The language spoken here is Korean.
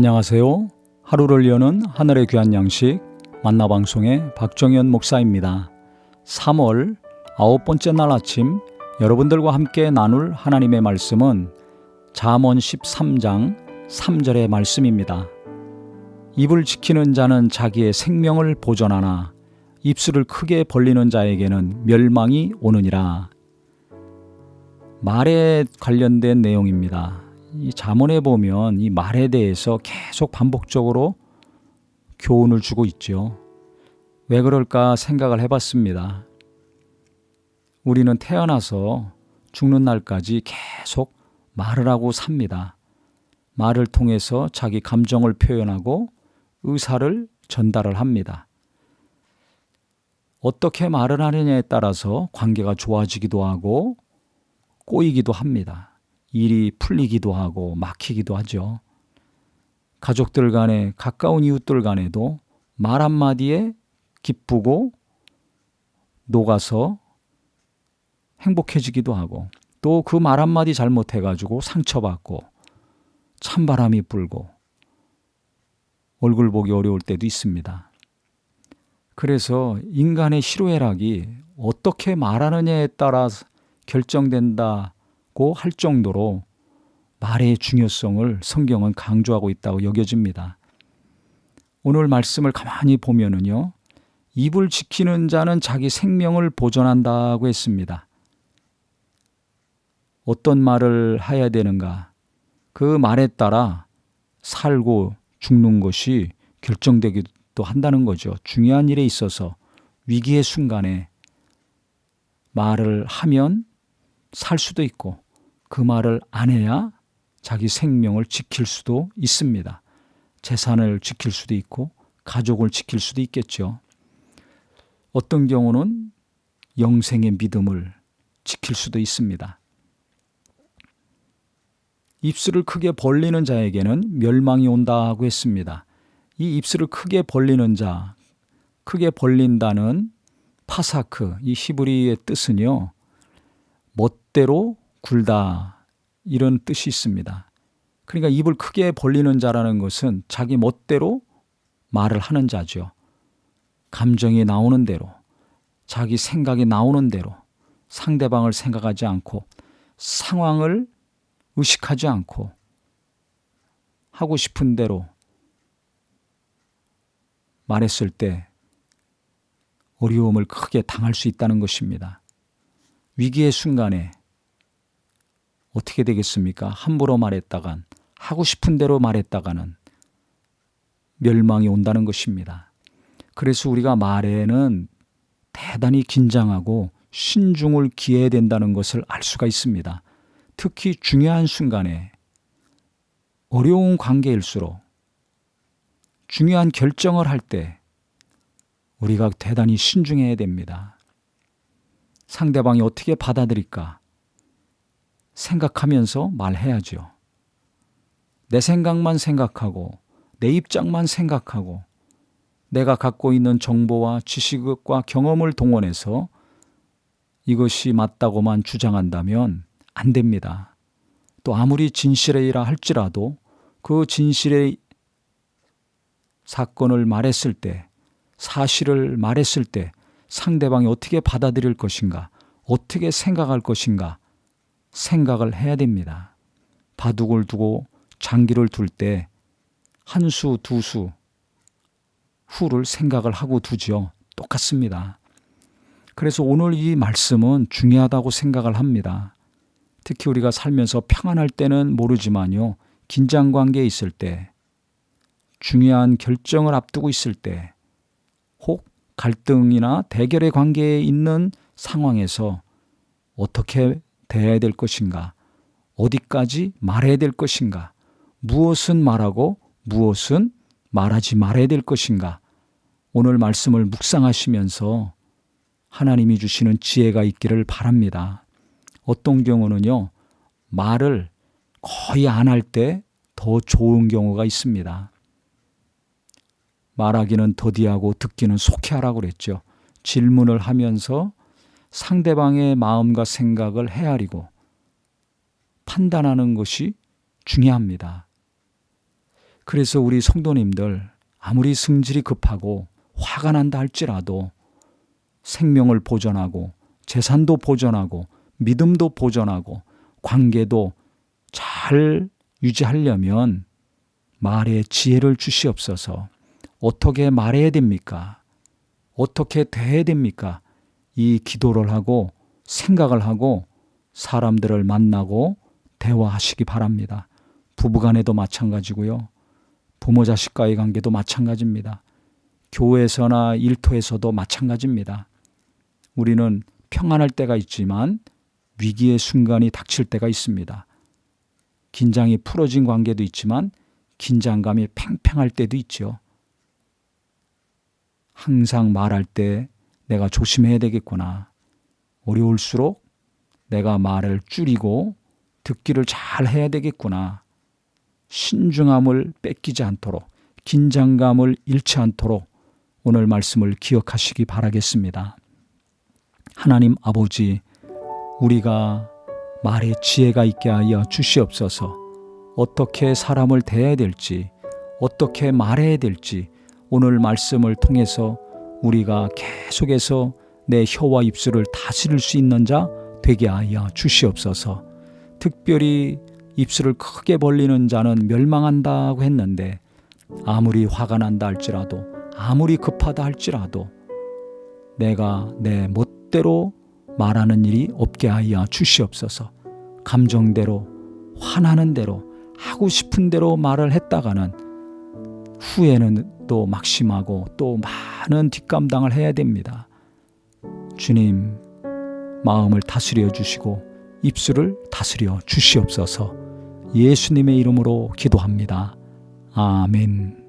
안녕하세요. 하루를 여는 하늘의 귀한 양식 만나방송의 박정현 목사입니다. 3월 9번째 날 아침 여러분들과 함께 나눌 하나님의 말씀은 잠언 13장 3절의 말씀입니다. 입을 지키는 자는 자기의 생명을 보존하나 입술을 크게 벌리는 자에게는 멸망이 오느니라. 말에 관련된 내용입니다. 이 잠언에 보면 이 말에 대해서 계속 반복적으로 교훈을 주고 있죠. 왜 그럴까 생각을 해봤습니다. 우리는 태어나서 죽는 날까지 계속 말을 하고 삽니다. 말을 통해서 자기 감정을 표현하고 의사를 전달을 합니다. 어떻게 말을 하느냐에 따라서 관계가 좋아지기도 하고 꼬이기도 합니다. 일이 풀리기도 하고 막히기도 하죠. 가족들 간에, 가까운 이웃들 간에도 말 한마디에 기쁘고 녹아서 행복해지기도 하고, 또 그 말 한마디 잘못해가지고 상처받고 찬바람이 불고 얼굴 보기 어려울 때도 있습니다. 그래서 인간의 희로애락이 어떻게 말하느냐에 따라 결정된다고 할 정도로 말의 중요성을 성경은 강조하고 있다고 여겨집니다. 오늘 말씀을 가만히 보면은요, 입을 지키는 자는 자기 생명을 보존한다고 했습니다. 어떤 말을 해야 되는가? 그 말에 따라 살고 죽는 것이 결정되기도 한다는 거죠. 중요한 일에 있어서 위기의 순간에 말을 하면 살 수도 있고, 그 말을 안 해야 자기 생명을 지킬 수도 있습니다. 재산을 지킬 수도 있고 가족을 지킬 수도 있겠죠. 어떤 경우는 영생의 믿음을 지킬 수도 있습니다. 입술을 크게 벌리는 자에게는 멸망이 온다고 했습니다. 이 입술을 크게 벌리는 자, 크게 벌린다는 파사크, 이 히브리의 뜻은요, 멋대로 굴다, 이런 뜻이 있습니다. 그러니까 입을 크게 벌리는 자라는 것은 자기 멋대로 말을 하는 자죠. 감정이 나오는 대로, 자기 생각이 나오는 대로, 상대방을 생각하지 않고 상황을 의식하지 않고 하고 싶은 대로 말했을 때 어려움을 크게 당할 수 있다는 것입니다. 위기의 순간에 어떻게 되겠습니까? 함부로 말했다간, 하고 싶은 대로 말했다가는 멸망이 온다는 것입니다. 그래서 우리가 말에는 대단히 긴장하고 신중을 기해야 된다는 것을 알 수가 있습니다. 특히 중요한 순간에, 어려운 관계일수록, 중요한 결정을 할 때 우리가 대단히 신중해야 됩니다. 상대방이 어떻게 받아들일까 생각하면서 말해야죠. 내 생각만 생각하고 내 입장만 생각하고 내가 갖고 있는 정보와 지식과 경험을 동원해서 이것이 맞다고만 주장한다면 안 됩니다. 또 아무리 진실이라 할지라도 그 진실의 사건을 말했을 때, 사실을 말했을 때 상대방이 어떻게 받아들일 것인가, 어떻게 생각할 것인가 생각을 해야 됩니다. 바둑을 두고 장기를 둘 때 한 수, 두 수 후를 생각을 하고 두죠. 똑같습니다. 그래서 오늘 이 말씀은 중요하다고 생각을 합니다. 특히 우리가 살면서 평안할 때는 모르지만요, 긴장 관계에 있을 때, 중요한 결정을 앞두고 있을 때, 혹 갈등이나 대결의 관계에 있는 상황에서 어떻게 대해야 될 것인가, 어디까지 말해야 될 것인가, 무엇은 말하고 무엇은 말하지 말아야 될 것인가, 오늘 말씀을 묵상하시면서 하나님이 주시는 지혜가 있기를 바랍니다. 어떤 경우는요, 말을 거의 안 할 때 더 좋은 경우가 있습니다. 말하기는 더디하고 듣기는 속히 하라고 그랬죠. 질문을 하면서 상대방의 마음과 생각을 헤아리고 판단하는 것이 중요합니다. 그래서 우리 성도님들 아무리 성질이 급하고 화가 난다 할지라도 생명을 보존하고 재산도 보존하고 믿음도 보존하고 관계도 잘 유지하려면 말의 지혜를 주시옵소서. 어떻게 말해야 됩니까? 어떻게 대해야 됩니까? 이 기도를 하고 생각을 하고 사람들을 만나고 대화하시기 바랍니다. 부부간에도 마찬가지고요. 부모 자식과의 관계도 마찬가지입니다. 교회에서나 일터에서도 마찬가지입니다. 우리는 평안할 때가 있지만 위기의 순간이 닥칠 때가 있습니다. 긴장이 풀어진 관계도 있지만 긴장감이 팽팽할 때도 있죠. 항상 말할 때 내가 조심해야 되겠구나. 어려울수록 내가 말을 줄이고 듣기를 잘 해야 되겠구나. 신중함을 뺏기지 않도록, 긴장감을 잃지 않도록 오늘 말씀을 기억하시기 바라겠습니다. 하나님 아버지, 우리가 말에 지혜가 있게 하여 주시옵소서. 어떻게 사람을 대해야 될지, 어떻게 말해야 될지 오늘 말씀을 통해서 우리가 계속해서 내 혀와 입술을 다스릴 수 있는 자 되게 하여 주시옵소서. 특별히 입술을 크게 벌리는 자는 멸망한다고 했는데 아무리 화가 난다 할지라도 아무리 급하다 할지라도 내가 내 멋대로 말하는 일이 없게 하여 주시옵소서. 감정대로 화나는 대로 하고 싶은 대로 말을 했다가는 후에는 또 막심하고 또 많은 뒷감당을 해야 됩니다. 주님, 마음을 다스려 주시고 입술을 다스려 주시옵소서. 예수님의 이름으로 기도합니다. 아멘.